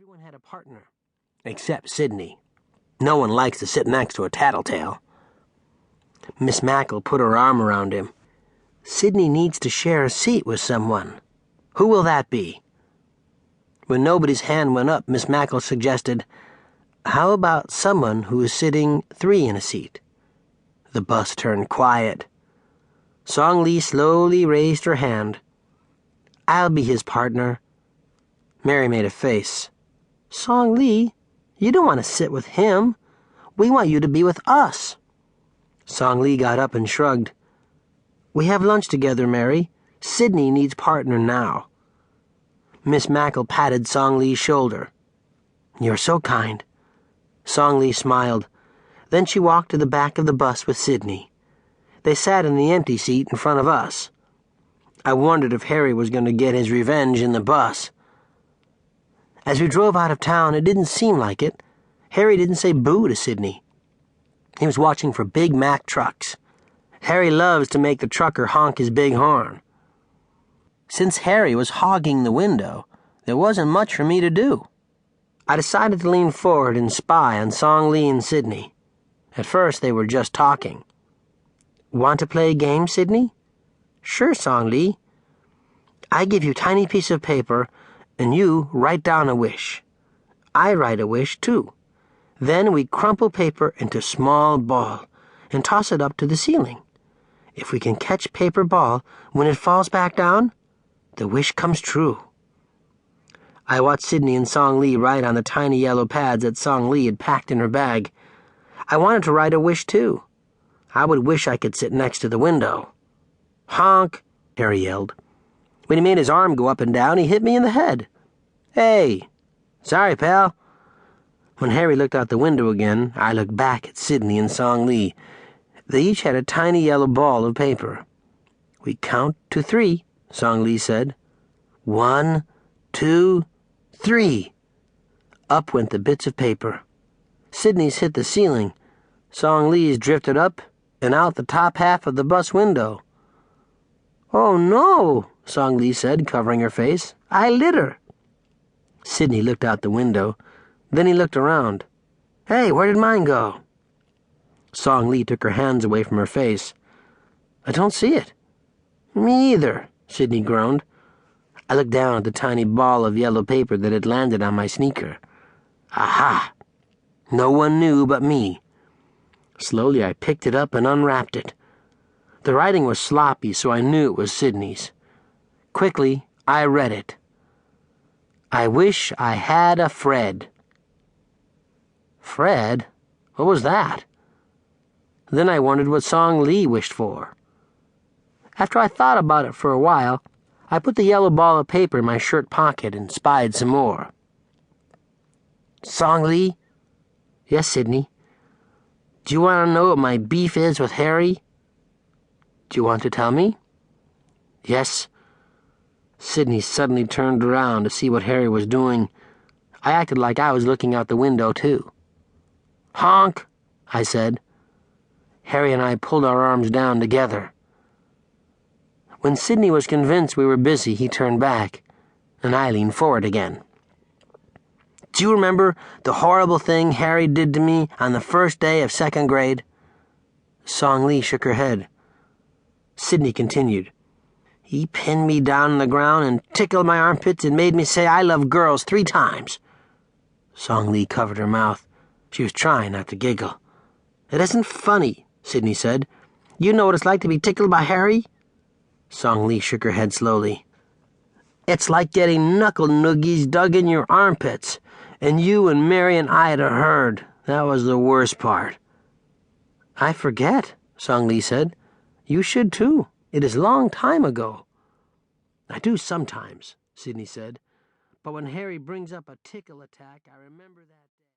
Everyone had a partner, except Sydney. No one likes to sit next to a tattletale. Miss Mackle put her arm around him. Sydney needs to share a seat with someone. Who will that be? When nobody's hand went up, Miss Mackle suggested, how about someone who is sitting 3 in a seat? The bus turned quiet. Song Lee slowly raised her hand. I'll be his partner. Mary made a face. Song Lee, you don't want to sit with him. We want you to be with us. Song Lee got up and shrugged. We have lunch together, Mary. Sydney needs partner now. Miss Mackle patted Song Lee's shoulder. You're so kind. Song Lee smiled. Then she walked to the back of the bus with Sydney. They sat in the empty seat in front of us. I wondered if Harry was going to get his revenge in the bus. As we drove out of town, it didn't seem like it. Harry didn't say boo to Sydney. He was watching for Big Mac trucks. Harry loves to make the trucker honk his big horn. Since Harry was hogging the window, there wasn't much for me to do. I decided to lean forward and spy on Song Lee and Sydney. At first, they were just talking. Want to play a game, Sydney? Sure, Song Lee. I give you a tiny piece of paper, and you write down a wish. I write a wish, too. Then we crumple paper into a small ball and toss it up to the ceiling. If we can catch paper ball when it falls back down, the wish comes true. I watched Sydney and Song Lee write on the tiny yellow pads that Song Lee had packed in her bag. I wanted to write a wish, too. I would wish I could sit next to the window. Honk, Harry yelled. When he made his arm go up and down, he hit me in the head. Hey, sorry, pal. When Harry looked out the window again, I looked back at Sydney and Song Lee. They each had a tiny yellow ball of paper. We count to 3, Song Lee said. 1, 2, 3. Up went the bits of paper. Sydney's hit the ceiling. Song Lee's drifted up and out the top half of the bus window. Oh, no, Song Lee said, covering her face. I lit her. Sydney looked out the window. Then he looked around. Hey, where did mine go? Song Lee took her hands away from her face. I don't see it. Me either, Sydney groaned. I looked down at the tiny ball of yellow paper that had landed on my sneaker. Aha! No one knew but me. Slowly I picked it up and unwrapped it. The writing was sloppy, so I knew it was Sydney's. Quickly, I read it. I wish I had a Fred. Fred? What was that? Then I wondered what Song Lee wished for. After I thought about it for a while, I put the yellow ball of paper in my shirt pocket and spied some more. Song Lee? Yes, Sydney. Do you want to know what my beef is with Harry? Do you want to tell me? Yes. Sydney suddenly turned around to see what Harry was doing. I acted like I was looking out the window, too. Honk, I said. Harry and I pulled our arms down together. When Sydney was convinced we were busy, he turned back, and I leaned forward again. Do you remember the horrible thing Harry did to me on the first day of 2nd grade? Song Lee shook her head. Sydney continued. He pinned me down on the ground and tickled my armpits and made me say I love girls 3 times. Song Lee covered her mouth. She was trying not to giggle. It isn't funny, Sydney said. You know what it's like to be tickled by Harry? Song Lee shook her head slowly. It's like getting knuckle noogies dug in your armpits, and you and Mary and Ida heard. That was the worst part. I forget, Song Lee said. You should too. It is a long time ago. I do sometimes, Sydney said. But when Harry brings up a tickle attack, I remember that day.